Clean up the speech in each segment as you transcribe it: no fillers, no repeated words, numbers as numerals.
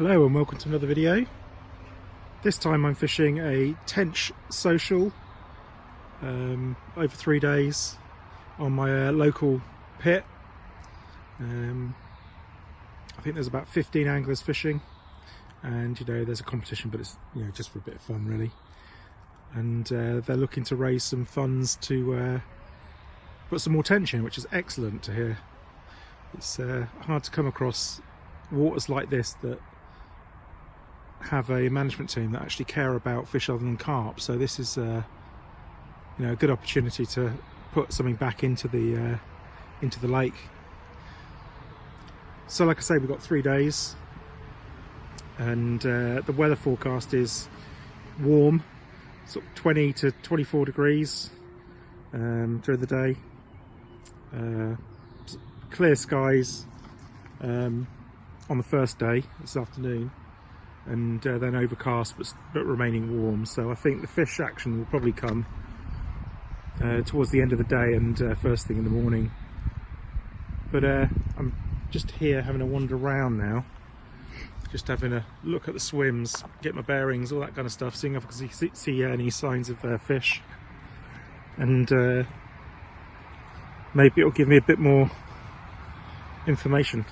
Hello and welcome to another video. This time I'm fishing a Tench Social over 3 days on my local pit. I think there's about 15 anglers fishing, and there's a competition, but it's just for a bit of fun really. And they're looking to raise some funds to put some more tench in, which is excellent to hear. It's hard to come across waters like this that have a management team that actually care about fish other than carp. So this is a good opportunity to put something back into the lake. So like I say, we've got 3 days, and the weather forecast is warm, sort of 20 to 24 degrees during the day, clear skies on the first day this afternoon, and then overcast but remaining warm. So I think the fish action will probably come towards the end of the day and first thing in the morning. But I'm just here having a wander around now, just having a look at the swims, get my bearings, all that kind of stuff, seeing if I can see any signs of fish, and maybe it'll give me a bit more information.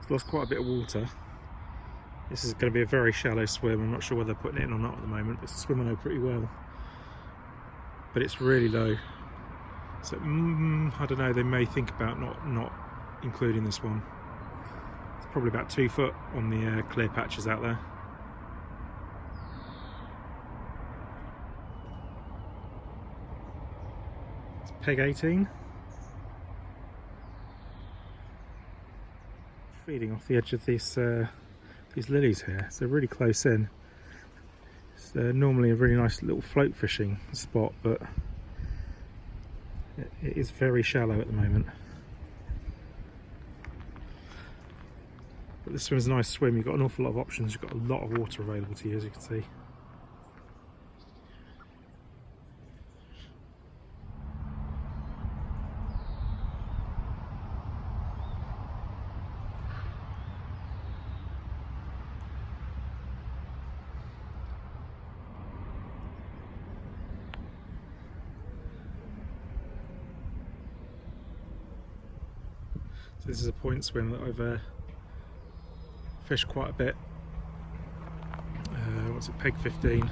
Lost quite a bit of water. This is going to be a very shallow swim. I'm not sure whether they're putting it in or not at the moment, but it's a swim I know pretty well. But it's really low. So I don't know, they may think about not including this one. It's probably about 2 foot on the clear patches out there. It's peg 18. Feeding off the edge of these lilies here, so really close in. It's normally a really nice little float fishing spot, but it is very shallow at the moment. But this swim's a nice swim. You've got an awful lot of options. You've got a lot of water available to you, as you can see. So this is a point swim that I've fished quite a bit. What's it, peg 15. I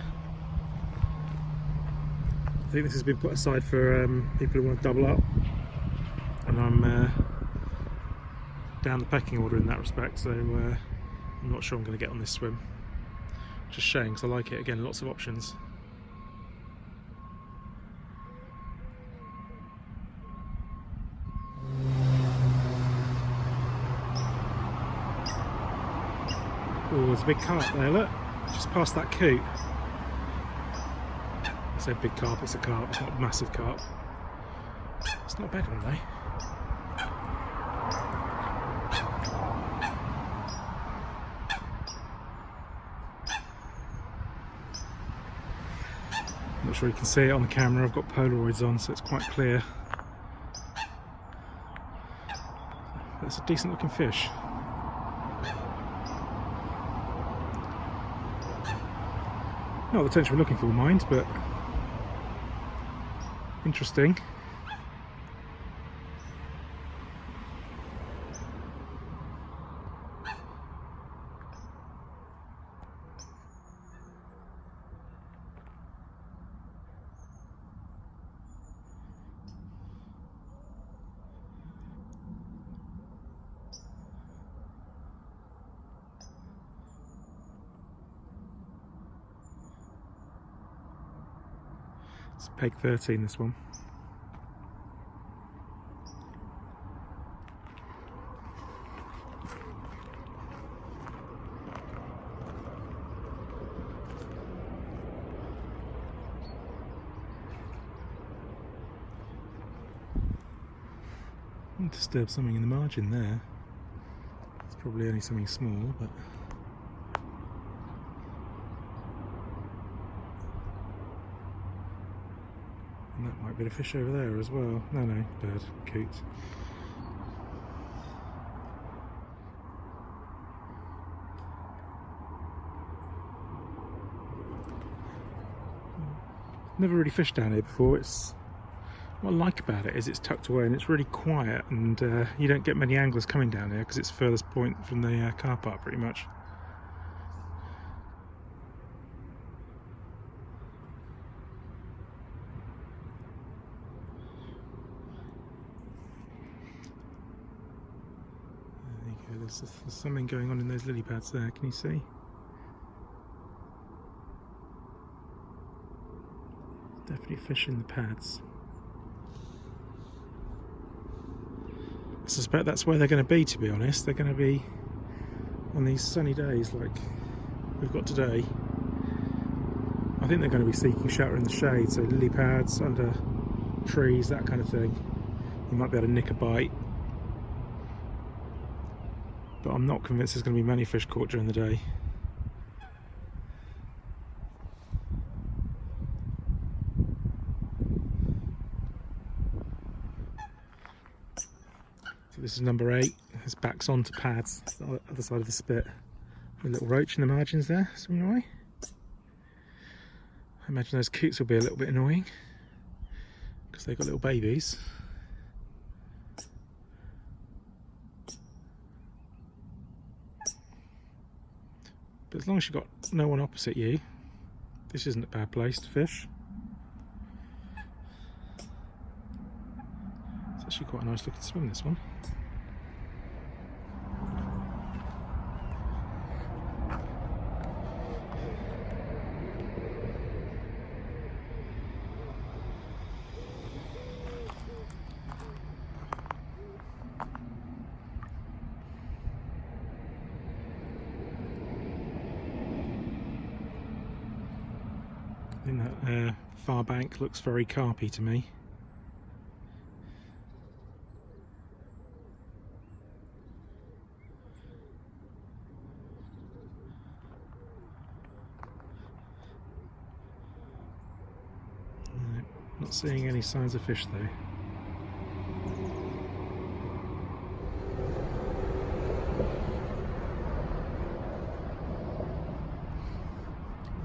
think this has been put aside for people who want to double up, and I'm down the pecking order in that respect, so I'm not sure I'm going to get on this swim. Just shame, because I like it. Again, lots of options. Oh, there's a big carp there, look, just past that coop. I say big carp, it's a carp, it's not a massive carp. It's not a bad one though. I'm not sure you can see it on the camera, I've got Polaroids on so it's quite clear. It's a decent looking fish. Not the tench we're looking for, mind, but interesting. It's peg 13, this one. Disturb something in the margin there. It's probably only something small, but And that might be the fish over there as well. No, bird, coot. Never really fished down here before. What I like about it is it's tucked away and it's really quiet, and you don't get many anglers coming down here because it's furthest point from the car park pretty much. There you go, there's something going on in those lily pads there, can you see? Definitely fish in the pads. I suspect that's where they're going to be, to be honest. They're going to be on these sunny days like we've got today. I think they're going to be seeking shelter in the shade, so lily pads, under trees, that kind of thing. You might be able to nick a bite. But I'm not convinced there's going to be many fish caught during the day. So this is number 8. This backs onto pads, the other side of the spit. A little roach in the margins there, swimming away. I imagine those coots will be a little bit annoying because they've got little babies. But as long as you've got no one opposite you, this isn't a bad place to fish. It's actually quite a nice looking swim, this one. I think that far bank looks very carpy to me. No, not seeing any signs of fish though.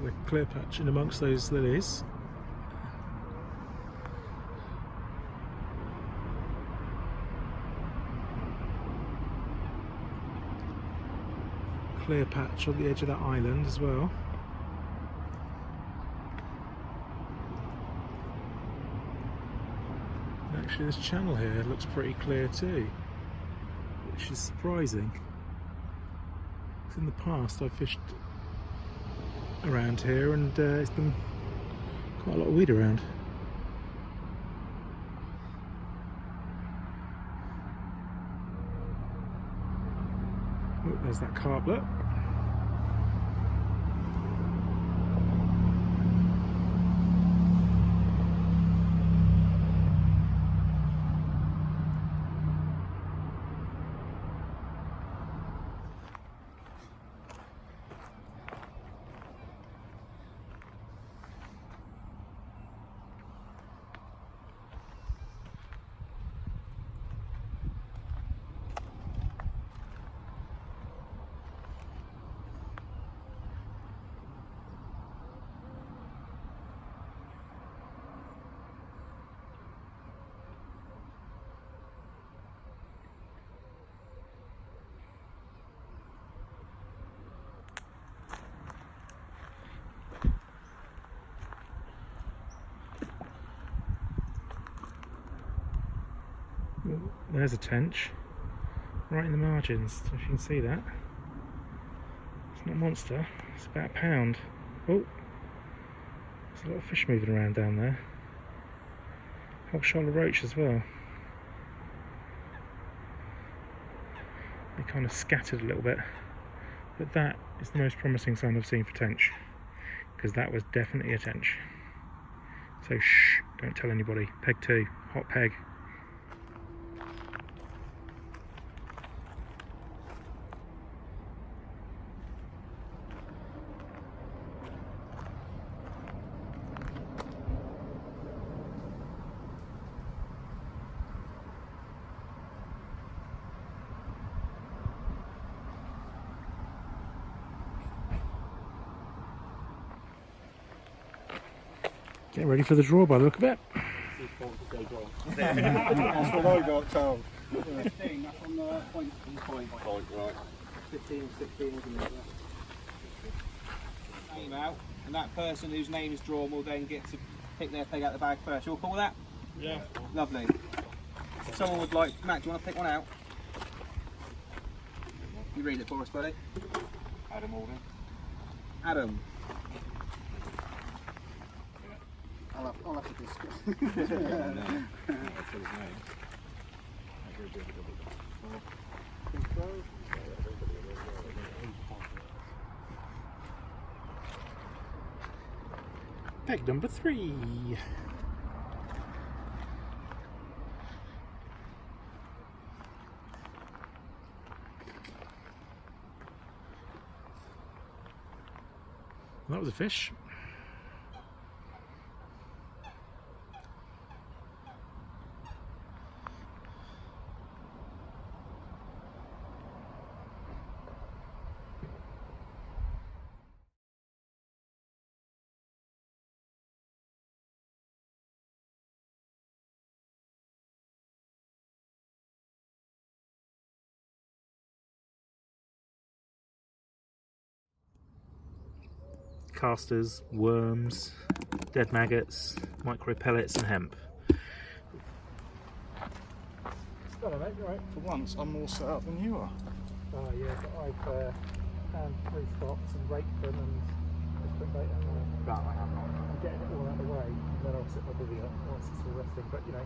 The clear patch in amongst those lilies. Clear patch on the edge of that island as well. And actually this channel here looks pretty clear too, which is surprising. In the past I've fished around here and it's been quite a lot of weed around. Oh, there's that carp, look. There's a tench right in the margins, if you can see that. It's not a monster, it's about a pound. Oh, there's a lot of fish moving around down there. Whole shoal of roach as well. They kind of scattered a little bit, but that is the most promising sign I've seen for tench, because that was definitely a tench. So shh, don't tell anybody. Peg 2, hot peg. Getting ready for the draw by the look of it. That's what I got told. 15, that's on the point. Right. 15, 16, isn't it? Name out, and that person whose name is drawn will then get to pick their peg out the bag first. You'll call that? Yeah. Lovely. If someone would like, Matt, do you want to pick one out? You read it for us, buddy. Adam Alden. Adam. I'll have to discuss. Peg number 3. That was a fish. Casters, worms, dead maggots, micro pellets and hemp. Hello mate, you right? For once, I'm more set up than you are. Oh yeah, but I've found 3 spots and raked them and just put bait on there. That I have not. I'm getting it all out of the way and then I'll sit my bivvy up once it's all resting, but you know.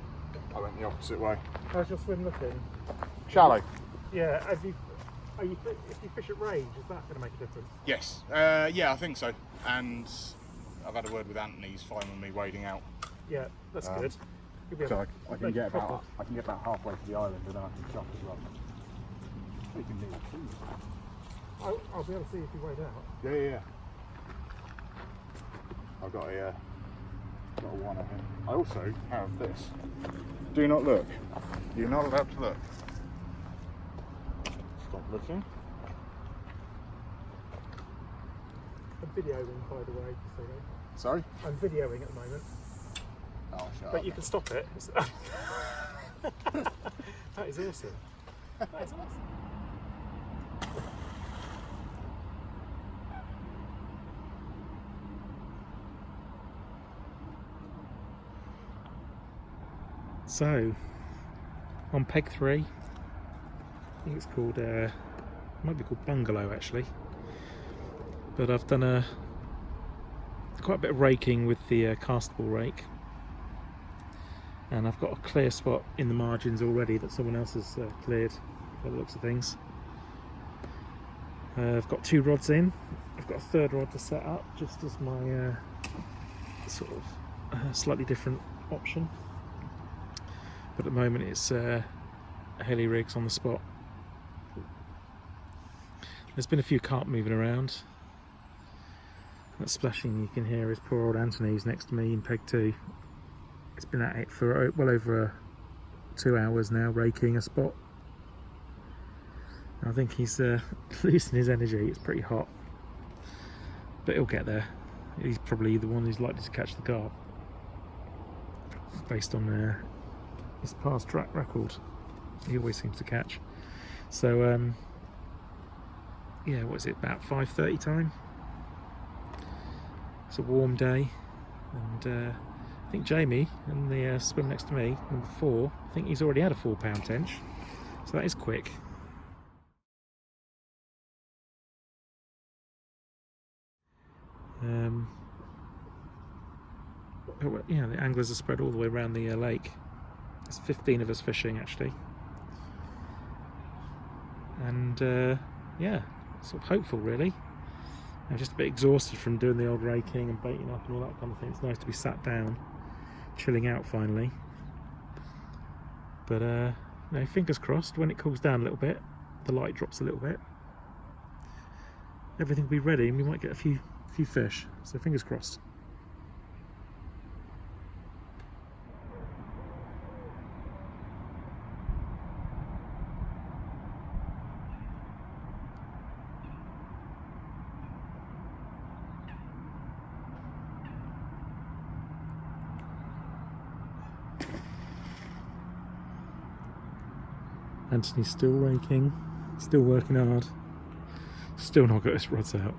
I went the opposite way. How's your swim looking? Shallow. Yeah, if you fish at range, is that going to make a difference? Yes. Yeah, I think so. And I've had a word with Anthony. He's fine with me wading out. Yeah, that's good. So I can get about halfway to the island and then I can jump as well. You can do that too. I'll be able to see if you wade out. Yeah. I've got a one of him. I also have this. Do not look. You're not allowed to look. Stop looking. I'm videoing, by the way, just so you know. Sorry? I'm videoing at the moment. Oh, shut But up. you can stop it. That is awesome. That is awesome. So, on peg 3, I think it's called, it might be called Bungalow actually, but I've done quite a bit of raking with the castable rake, and I've got a clear spot in the margins already that someone else has cleared by the looks of things. I've got 2 rods in. I've got a 3rd rod to set up just as my sort of slightly different option, but at the moment it's heli-rigs on the spot. There's been a few carp moving around. That splashing you can hear is poor old Anthony, who's next to me in peg 2. It's been at it for well over 2 hours now, raking a spot. I think he's losing his energy. It's pretty hot, but he'll get there. He's probably the one who's likely to catch the carp based on his past track record. He always seems to catch. So yeah, what is it, about 5:30 time? It's a warm day, and I think Jamie in the swim next to me, number 4, I think he's already had a 4-pound tench, so that is quick. But yeah, the anglers are spread all the way around the lake. There's 15 of us fishing actually, and yeah, sort of hopeful really. I'm just a bit exhausted from doing the old raking and baiting up and all that kind of thing. It's nice to be sat down, chilling out finally. But you know, fingers crossed, when it cools down a little bit, the light drops a little bit, everything will be ready and we might get a few fish. So fingers crossed. Anthony's still raking, still working hard, still not got his rods out.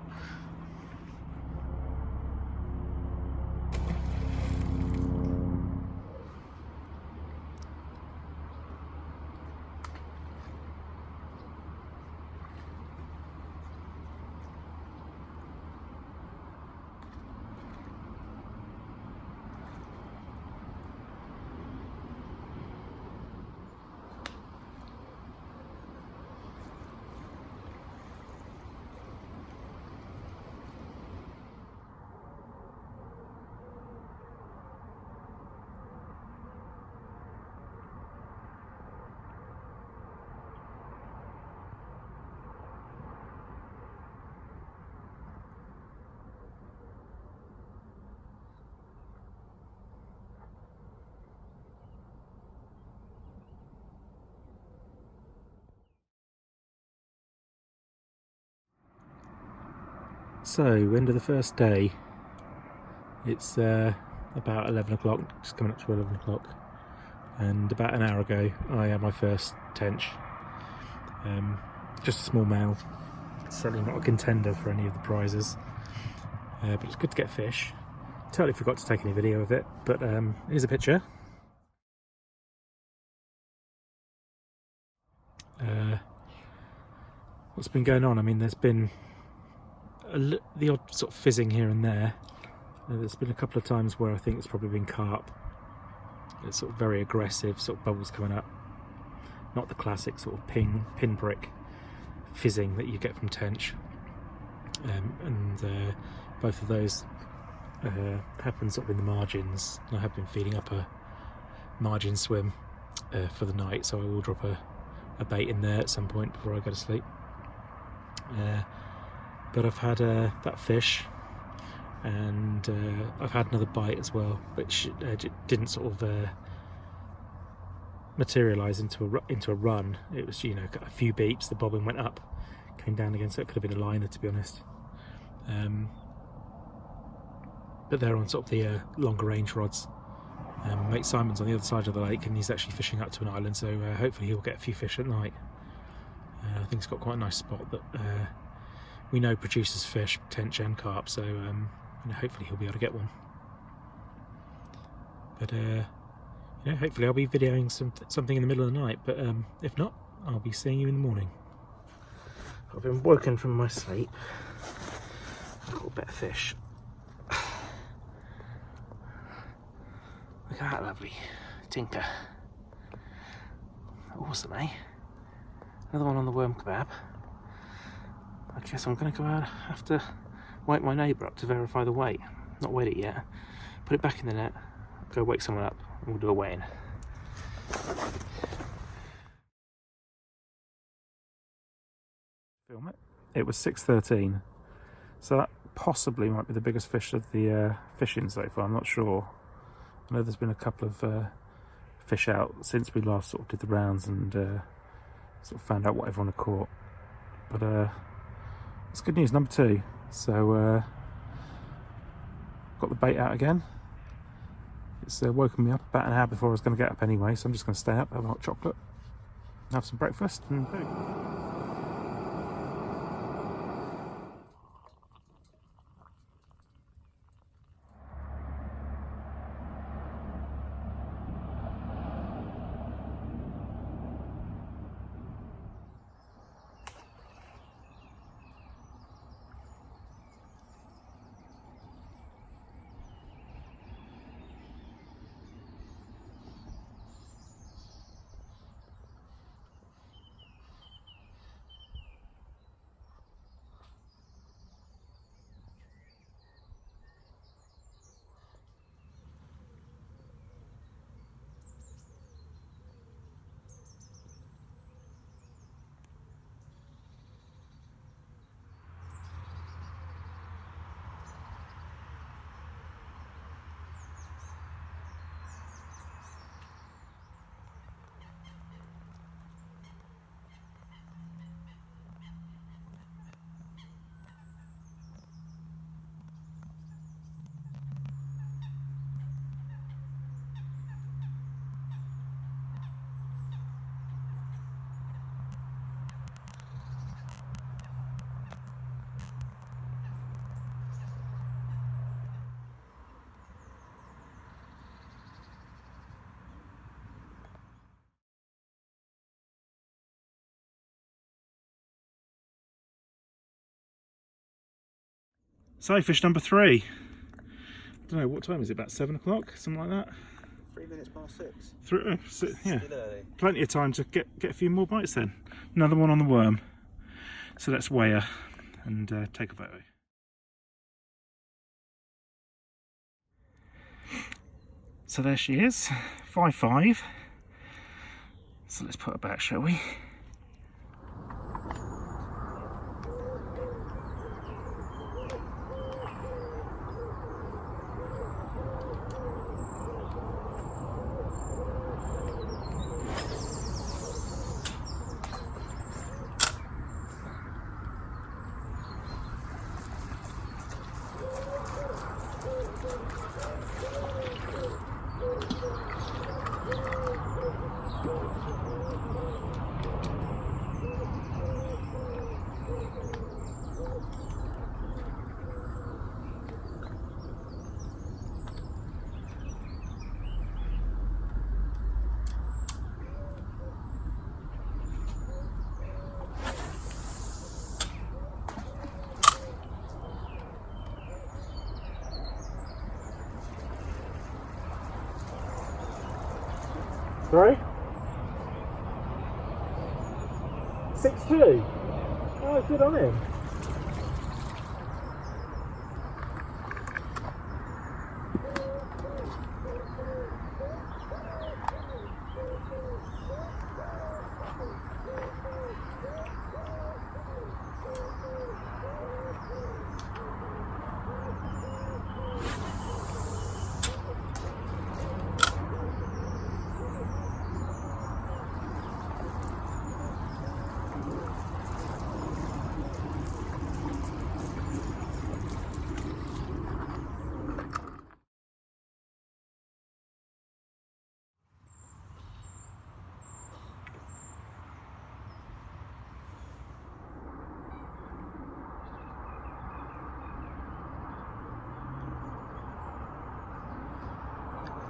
So, end of the first day. It's about 11 o'clock, just coming up to 11 o'clock. And about an hour ago, I had my first tench. Just a small male. Certainly not a contender for any of the prizes. But it's good to get fish. Totally forgot to take any video of it, but here's a picture. What's been going on? I mean, there's been the odd sort of fizzing here and there. There's been a couple of times where I think it's probably been carp. It's sort of very aggressive, sort of bubbles coming up. Not the classic sort of pinprick fizzing that you get from tench. Both of those happen sort of in the margins. I have been feeding up a margin swim for the night, so I will drop a bait in there at some point before I go to sleep. But I've had that fish, and I've had another bite as well, which didn't sort of materialise into a run. It was, you know, a few beeps, the bobbin went up, came down again, so it could have been a liner, to be honest. But they're on sort of the longer range rods. Mate Simon's on the other side of the lake, and he's actually fishing up to an island, so hopefully he'll get a few fish at night. I think it's got quite a nice spot that we know produces fish, tench and carp, so you know, hopefully he'll be able to get one. But you know, hopefully I'll be videoing something in the middle of the night, but if not, I'll be seeing you in the morning. I've been woken from my sleep. I've got a bit of fish. Look at that lovely tinker. Awesome, eh? Another one on the worm kebab. I guess I'm going to go out, have to wake my neighbour up to verify the weight. Not weighed it yet. Put it back in the net, go wake someone up, and we'll do a weigh-in. Film it. It was 6:13, so that possibly might be the biggest fish of the fishing so far. I'm not sure. I know there's been a couple of fish out since we last sort of did the rounds and sort of found out what everyone had caught. But it's good news, number 2. So got the bait out again. It's woken me up about an hour before I was going to get up anyway, so I'm just going to stay up, have a hot chocolate, have some breakfast, and boom. So fish number 3. I don't know, what time is it? About 7 o'clock, something like that. 3 minutes past 6. Yeah, Still early. plenty of time to get a few more bites then. Another one on the worm. So let's weigh her and take a photo. So there she is, 5'5". So let's put her back, shall we? Sorry? 6'2". Oh, good on him.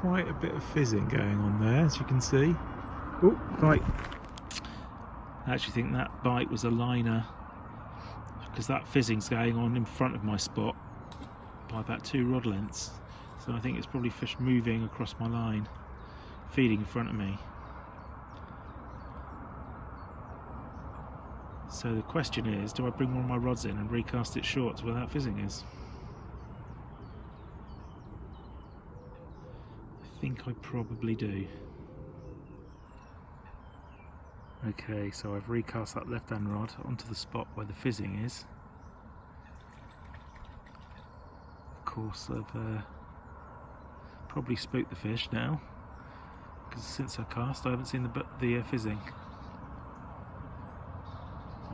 Quite a bit of fizzing going on there, as you can see. Oh, right. I actually think that bite was a liner, because that fizzing's going on in front of my spot by about 2 rod lengths. So I think it's probably fish moving across my line, feeding in front of me. So the question is, do I bring one of my rods in and recast it short to where that fizzing is? I think I probably do. Okay, so I've recast that left hand rod onto the spot where the fizzing is. Of course I've probably spooked the fish now, because since I cast I haven't seen the fizzing.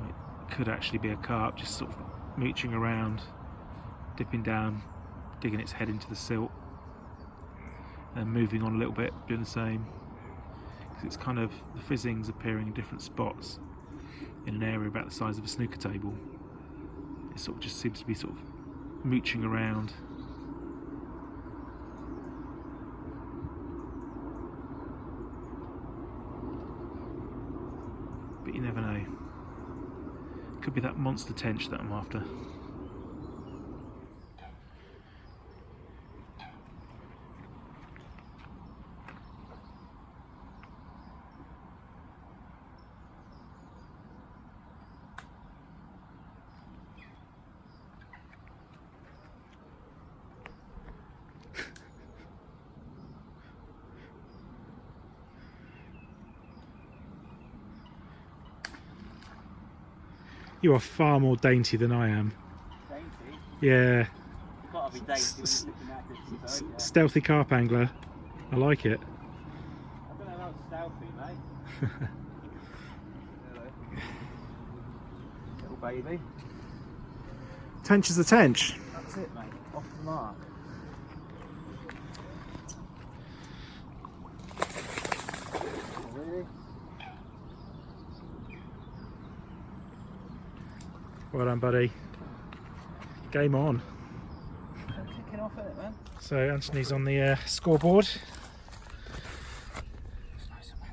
It could actually be a carp just sort of mooching around, dipping down, digging its head into the silt, and moving on a little bit, doing the same. Because it's kind of, the fizzing's appearing in different spots in an area about the size of a snooker table. It sort of just seems to be sort of mooching around. But you never know. Could be that monster tench that I'm after. You are far more dainty than I am. Dainty? Yeah. You've got to be dainty when you're looking at this, don't you? Stealthy carp angler. I like it. I don't know how stealthy, mate. Hello. Little baby. Tench is the tench. That's it, mate. Off the mark. Really? Well done, buddy. Game on. Kicking off at it, man. So Anthony's on the scoreboard. Nice, man.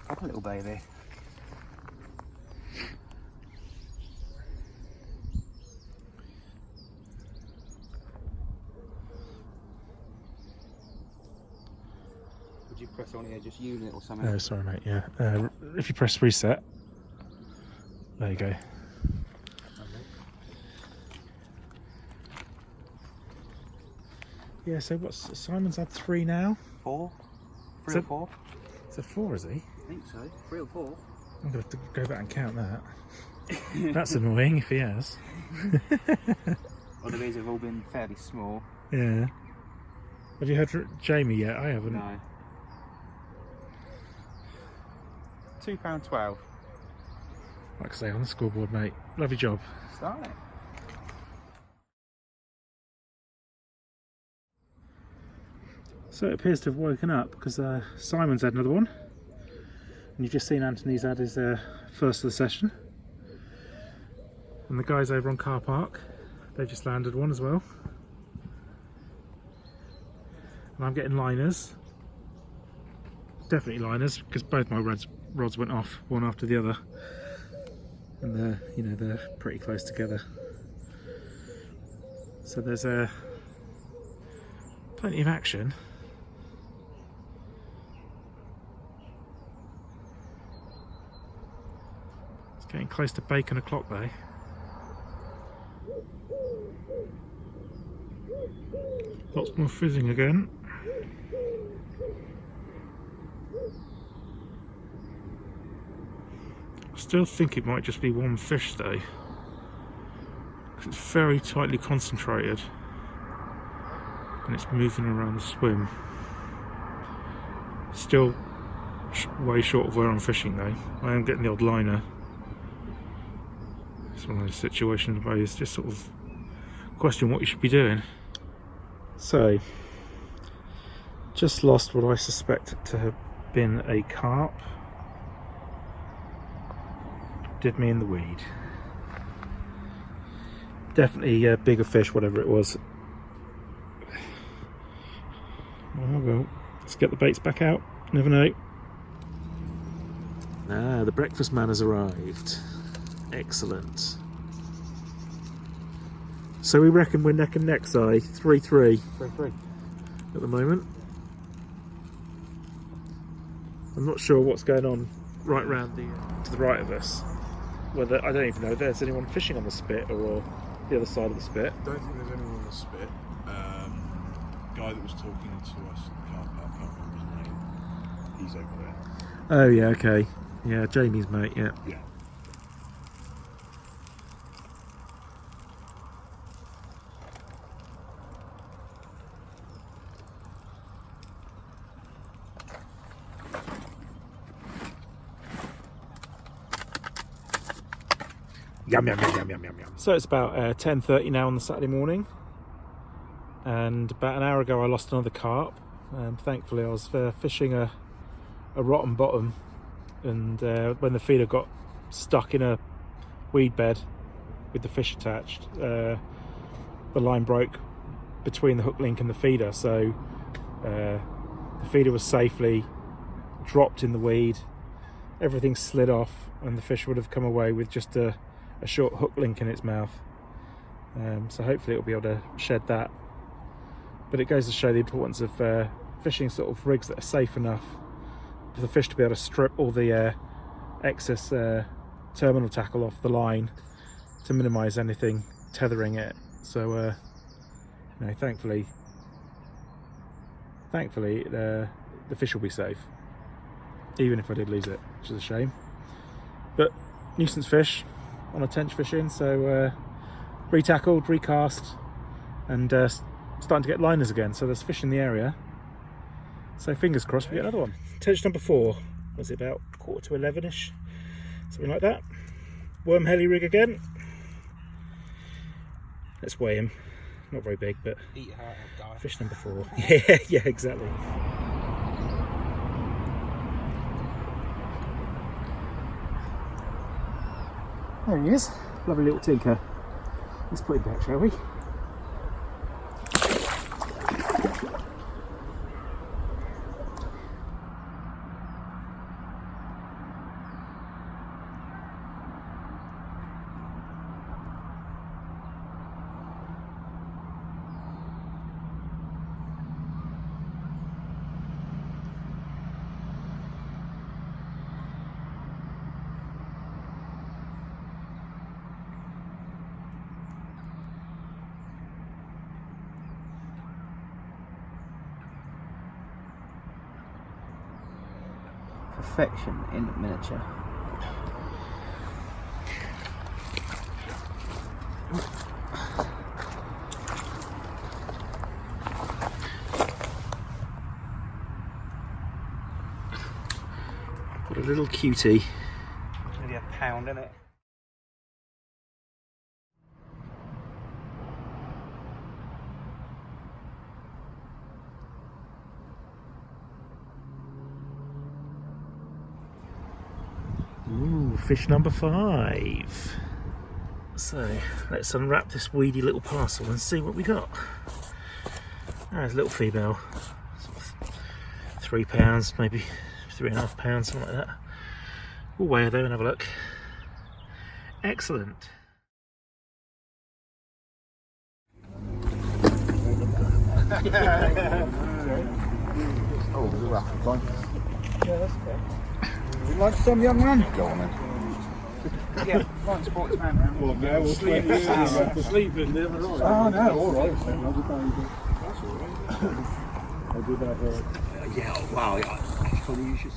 Up a little baby. did you press on here? Just unit or something? Oh, sorry, mate. Yeah. If you press reset, there you go. Yeah. So what's Simon's had 3 now? 4? 3 So- or 4? Is it 4? Is he? I think so. 3 or 4. I'm gonna have to go back and count that. That's annoying if he has. Well, the bees have all been fairly small. Yeah. Have you heard from Jamie yet? I haven't. No. £2.12. Like I say, on the scoreboard, mate. Lovely job. Start it. So it appears to have woken up because Simon's had another one. And you've just seen Anthony's had his first of the session. And the guys over on Car Park, they've just landed one as well. And I'm getting liners. Definitely liners, because both my rods went off, one after the other. And they're pretty close together. So there's plenty of action. It's getting close to bacon o'clock though. Lots more fizzing again. I still think it might just be one fish though, because it's very tightly concentrated and it's moving around the swim. Still way short of where I'm fishing though. I am getting the odd liner. It's one of those situations where you just sort of question what you should be doing. So, just lost what I suspect to have been a carp. Did me in the weed. Definitely a bigger fish, whatever it was. Oh well, let's get the baits back out. Never know. Ah, the breakfast man has arrived. Excellent. So we reckon we're neck and neck, Si. 3-3 3-3. at the moment. I'm not sure what's going on right round to the right of us. Whether I don't even know if there's anyone fishing on the spit or the other side of the spit. I don't think there's anyone on the spit. Guy that was talking to us at the car park, I can't remember his name. He's over there. Oh yeah, okay. Yeah, Jamie's mate, yeah. Yeah. Yum yum yum yum yum yum yum. So it's about 10:30 now on the Saturday morning, and about an hour ago I lost another carp. Thankfully I was fishing a rotten bottom, and when the feeder got stuck in a weed bed with the fish attached, the line broke between the hook link and the feeder, so the feeder was safely dropped in the weed. Everything slid off and the fish would have come away with just a short hook link in its mouth. So hopefully it'll be able to shed that. But it goes to show the importance of fishing sort of rigs that are safe enough for the fish to be able to strip all the excess terminal tackle off the line to minimise anything tethering it. So thankfully the fish will be safe, even if I did lose it, which is a shame. But nuisance fish on a tench fishing, so retackled, recast, and starting to get liners again, so there's fish in the area, so fingers crossed we get another one. Tench number 4, was it about 10:45ish, something like that. Worm heli-rig again. Let's weigh him. Not very big, but Eat your heart out, die. fish number 4. Yeah, exactly. There he is, lovely little tinker. Let's put him back, shall we? Perfection in miniature. What a little cutie. Nearly a pound, isn't it? Ooh, fish number 5. So let's unwrap this weedy little parcel and see what we got. There's a little female, sort of £3, maybe £3.5, something like that. We'll weigh her though and have a look. Excellent. Oh, there's a raffle time. Yeah, that's okay. Would you like some, young man? Go on then. Yeah, fine sportsman round. Well, no, we'll sleep in. Sleeping, Oh, no, all right. That's all right. I'll do that. yeah, wow, funny you should.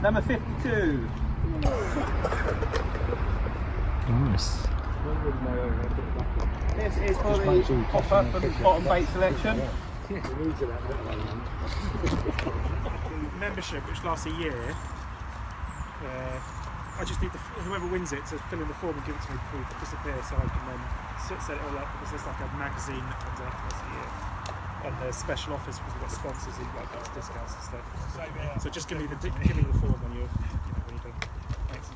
Number 52. Nice. This is for the hopper from the bottom bait selection. Membership, which lasts a year. I just need whoever wins it to fill in the form and give it to me before it disappears, so I can then set it all up, because there's like a magazine that comes out once a year. And there's special offers because we've got sponsors who like us discounts and stuff. So just give me the form when you're when you're done. Thanks.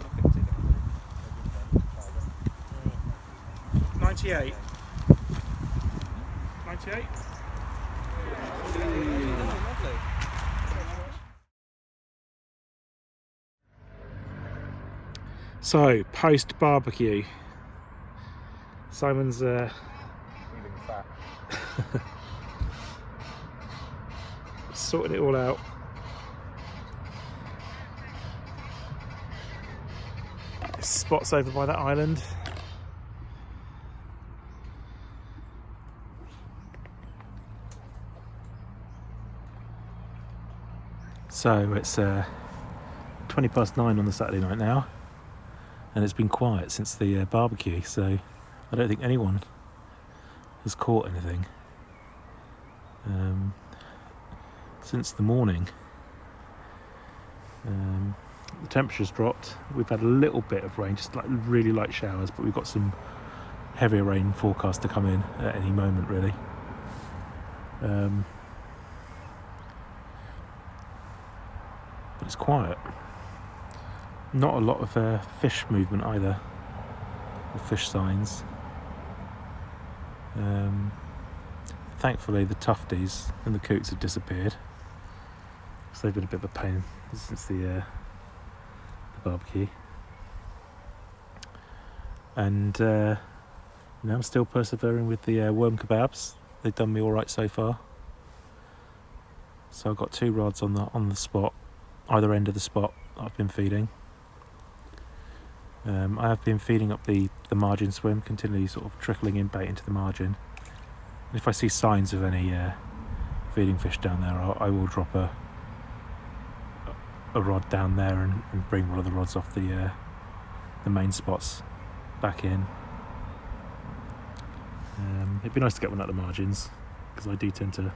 98. 98. So, post barbecue, Simon's Feeling fat. sorted it all out. This spot's over by that island. So it's 9:20 on the Saturday night now, and it's been quiet since the barbecue, so I don't think anyone has caught anything since the morning. The temperature's dropped. We've had a little bit of rain, just like really light showers, but we've got some heavier rain forecast to come in at any moment, really. But it's quiet. Not a lot of fish movement either, or fish signs. Thankfully the tufties and the coots have disappeared, so they've been a bit of a pain since the barbecue. And I'm still persevering with the worm kebabs. They've done me all right so far. So I've got 2 rods on the spot, either end of the spot that I've been feeding. I have been feeding up the margin swim, continually sort of trickling in bait into the margin. And if I see signs of any feeding fish down there, I will drop a rod down there and bring one of the rods off the main spots back in. It'd be nice to get one at the margins, because I do tend to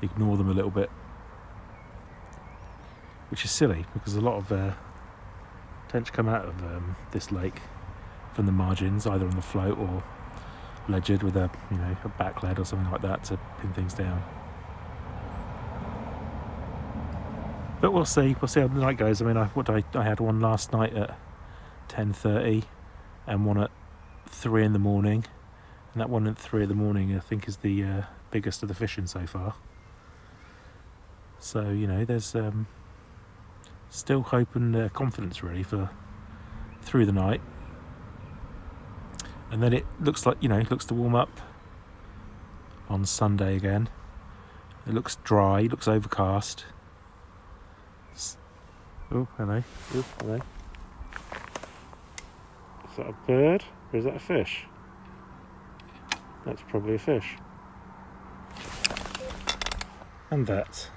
ignore them a little bit, which is silly because a lot of tench come out of this lake from the margins, either on the float or ledgered with a back lead or something like that to pin things down. But we'll see how the night goes. I mean, I had one last night at 10:30 and one at 3 in the morning, and that one at 3 in the morning I think is the biggest of the fishing so far. So there's still hope and confidence really for through the night, and then it looks like looks to warm up on Sunday again. It looks dry, it looks overcast. Oh, hello. Oh, hello. Is that a bird or is that a fish? That's probably a fish. And that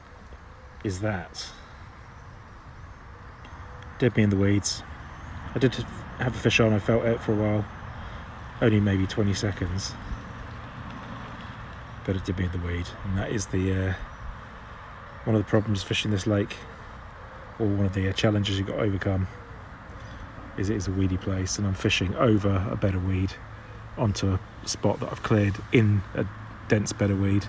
is that. Dead me in the weeds. I did have a fish on, I felt it for a while. Only maybe 20 seconds. But it did me in the weed. And that is the one of the problems fishing this lake, or one of the challenges you've got to overcome, is it is a weedy place, and I'm fishing over a bed of weed onto a spot that I've cleared in a dense bed of weed.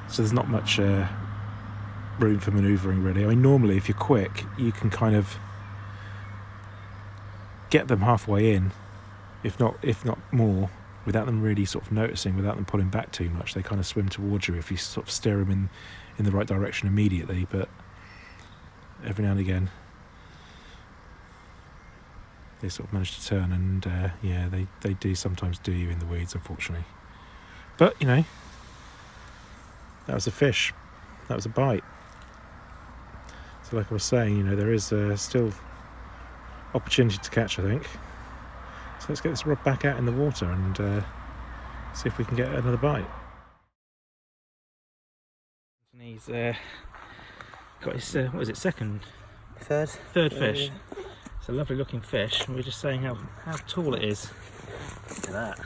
So there's not much room for manoeuvring really. I mean, normally if you're quick you can kind of get them halfway in, if not more, without them really sort of noticing, without them pulling back too much. They kind of swim towards you if you sort of steer them in the right direction immediately, but every now and again they sort of manage to turn, and yeah, they do sometimes do you in the weeds, unfortunately. But you know, that was a fish, that was a bite. So like I was saying, you know, there is still opportunity to catch, I think. So let's get this rod back out in the water and see if we can get another bite. He's got his what is it, third fish. It's a lovely looking fish, and we're just saying how tall it is. Look at that.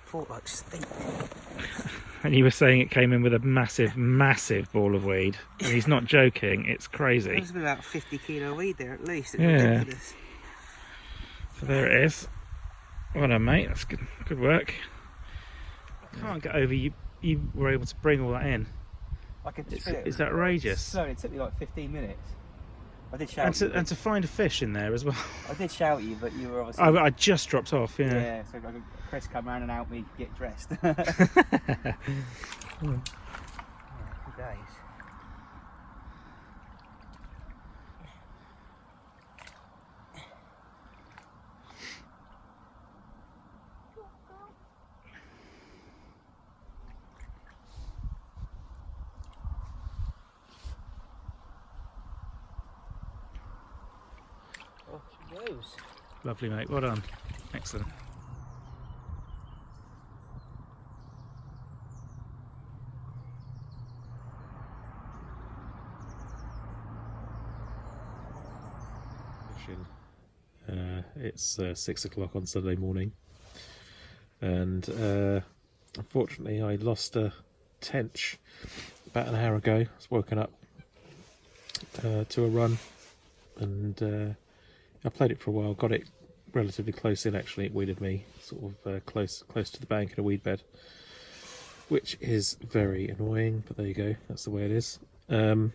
Thought like stink. And you were saying it came in with a massive ball of weed. And he's not joking, it's crazy. There's about 50 kilo weed there at least. It's yeah. ridiculous. So there it is. Well done, mate. That's good work. I can't get over you were able to bring all that in. I could It's outrageous. So it took me like 15 minutes. I did shout and to find a fish in there as well. I did shout at you, but you were obviously... I just dropped off, yeah. Yeah, so Chris come round and helped me get dressed. Good days. Off she goes. Lovely, mate. Well done. Excellent. It's 6 o'clock on Sunday morning, and unfortunately I lost a tench about an hour ago. I was woken up to a run, and I played it for a while, got it relatively close in. Actually, it weeded me sort of close to the bank in a weed bed, which is very annoying, but there you go, that's the way it is. You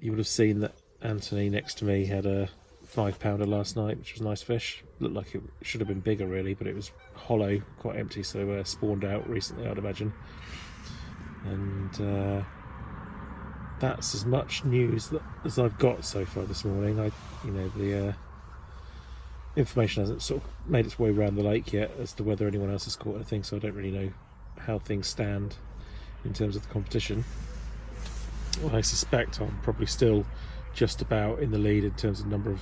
would have seen that Anthony next to me had a 5-pounder last night, which was a nice fish. Looked like it should have been bigger really, but it was hollow, quite empty, so spawned out recently, I'd imagine. And that's as much news as I've got so far this morning. The information hasn't sort of made its way around the lake yet as to whether anyone else has caught anything, so I don't really know how things stand in terms of the competition. Well, I suspect I'm probably still just about in the lead in terms of number of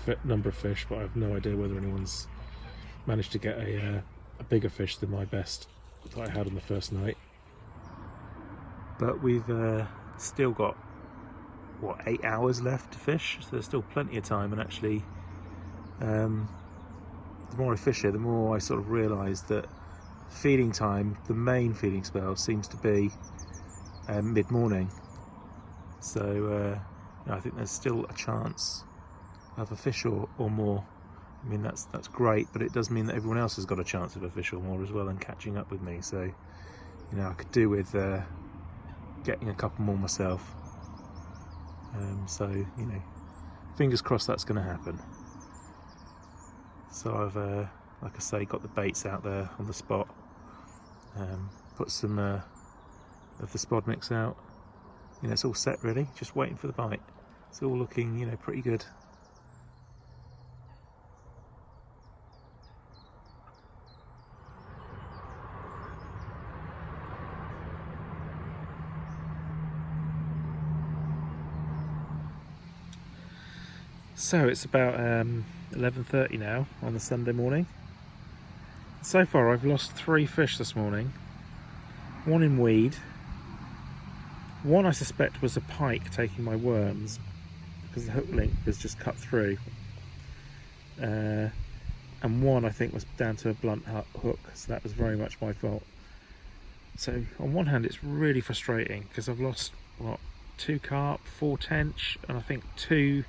fish, but I have no idea whether anyone's managed to get a bigger fish than my best that I had on the first night. But we've still got, what, 8 hours left to fish, so there's still plenty of time. And actually, the more I fish here, the more I sort of realise that feeding time, the main feeding spell, seems to be mid-morning. So I think there's still a chance of a fish or more. I mean, that's great, but it does mean that everyone else has got a chance of a fish or more as well and catching up with me. So, you know, I could do with getting a couple more myself. So, you know, fingers crossed that's going to happen. So I've, like I say, got the baits out there on the spot. Put some of the spod mix out. You know, it's all set really, just waiting for the bite. It's all looking, you know, pretty good. So it's about 11:30 now on the Sunday morning. So far I've lost 3 fish this morning. One in weed. One I suspect was a pike taking my worms because the hook link was just cut through. And one I think was down to a blunt hook, so that was very much my fault. So on one hand it's really frustrating because I've lost, what, 2 carp, 4 tench, and I think 2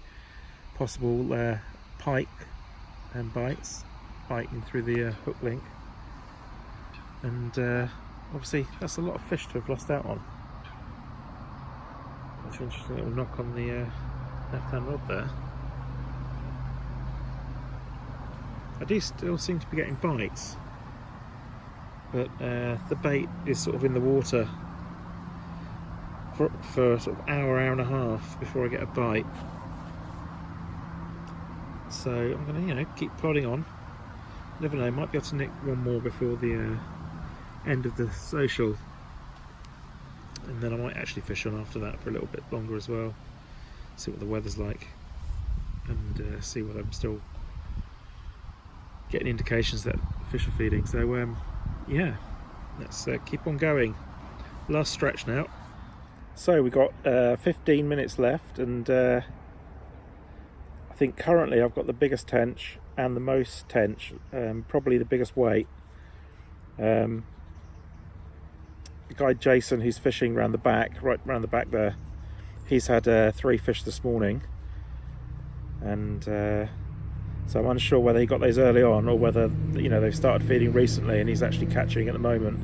possible pike bites biting through the hook link. And obviously that's a lot of fish to have lost out on. That's an interesting little knock on the left hand rod there. I do still seem to be getting bites, but the bait is sort of in the water for sort of hour and a half before I get a bite. So I'm going to, keep plodding on. Never know, might be able to nick one more before the end of the social, and then I might actually fish on after that for a little bit longer as well. See what the weather's like, and see whether I'm still getting indications that fish are feeding. So yeah, let's keep on going. Last stretch now. So we've got 15 minutes left, and I think currently I've got the biggest tench and the most tench, probably the biggest weight. The guy Jason, who's fishing round the back, right round the back there, he's had 3 fish this morning, and so I'm unsure whether he got those early on or whether they've started feeding recently and he's actually catching at the moment.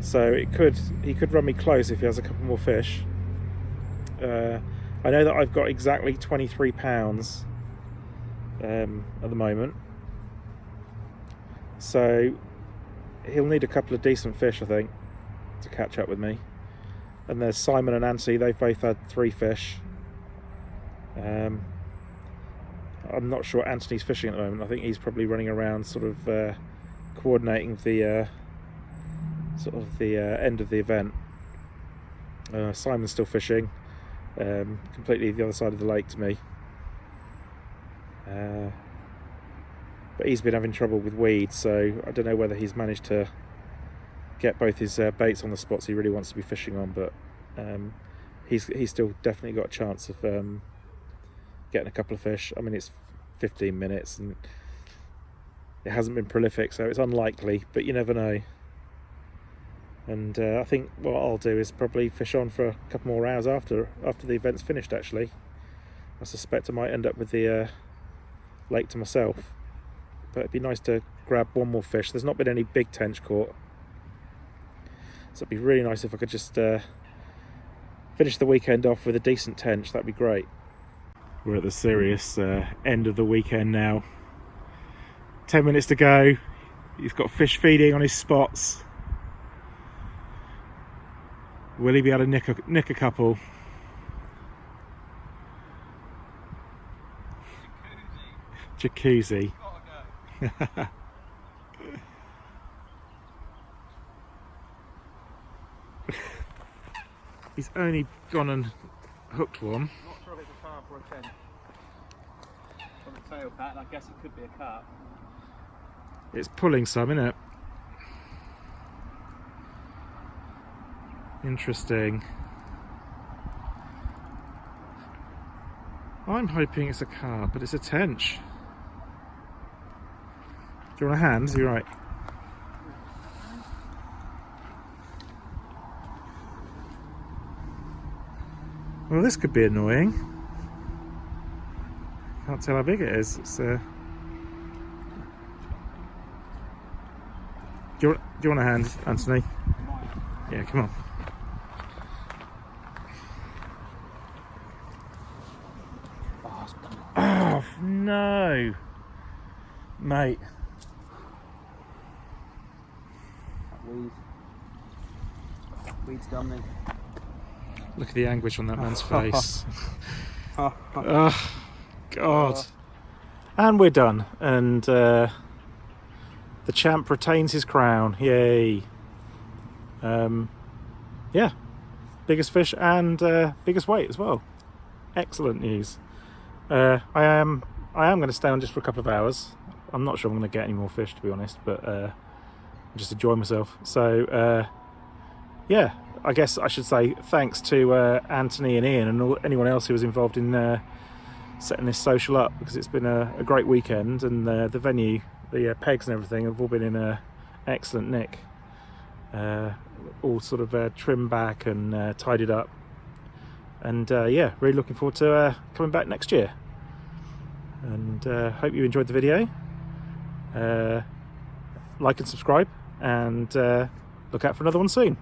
So he could run me close if he has a couple more fish. I know that I've got exactly 23 pounds at the moment, so he'll need a couple of decent fish, I think, to catch up with me. And there's Simon and Nancy, they've both had 3 fish. I'm not sure Anthony's fishing at the moment. I think he's probably running around sort of coordinating the end of the event. Simon's still fishing, completely the other side of the lake to me. But he's been having trouble with weeds, so I don't know whether he's managed to get both his baits on the spots he really wants to be fishing on, but he's still definitely got a chance of getting a couple of fish. I mean, it's 15 minutes and it hasn't been prolific, so it's unlikely, but you never know. And I think what I'll do is probably fish on for a couple more hours after the event's finished. Actually, I suspect I might end up with the lake to myself, but it'd be nice to grab one more fish. There's not been any big tench caught, so it'd be really nice if I could just finish the weekend off with a decent tench. That'd be great. We're at the serious end of the weekend now. 10 minutes to go. He's got fish feeding on his spots. Will he be able to nick a couple? Jacuzzi. He's only gone and hooked one. Not sure if it's a carp or a tench. On the tail pattern, I guess it could be a carp. It's pulling some, isn't it? Interesting. I'm hoping it's a carp, but it's a tench. Do you want a hand? You're right. Well, this could be annoying. Can't tell how big it is. It's do you want a hand, Anthony? Yeah, come on. Oh no, mate. Weed's done me. Look at the anguish on that man's face. Oh, God. And we're done. And the champ retains his crown. Yay. Yeah. Biggest fish and biggest weight as well. Excellent news. I am going to stay on just for a couple of hours. I'm not sure I'm going to get any more fish, to be honest, but just enjoy myself. So yeah, I guess I should say thanks to Anthony and Ian and anyone else who was involved in setting this social up, because it's been a great weekend, and the venue, the pegs and everything have all been in excellent nick. All sort of trimmed back and tidied up, and yeah, really looking forward to coming back next year. And hope you enjoyed the video. Like and subscribe, and look out for another one soon.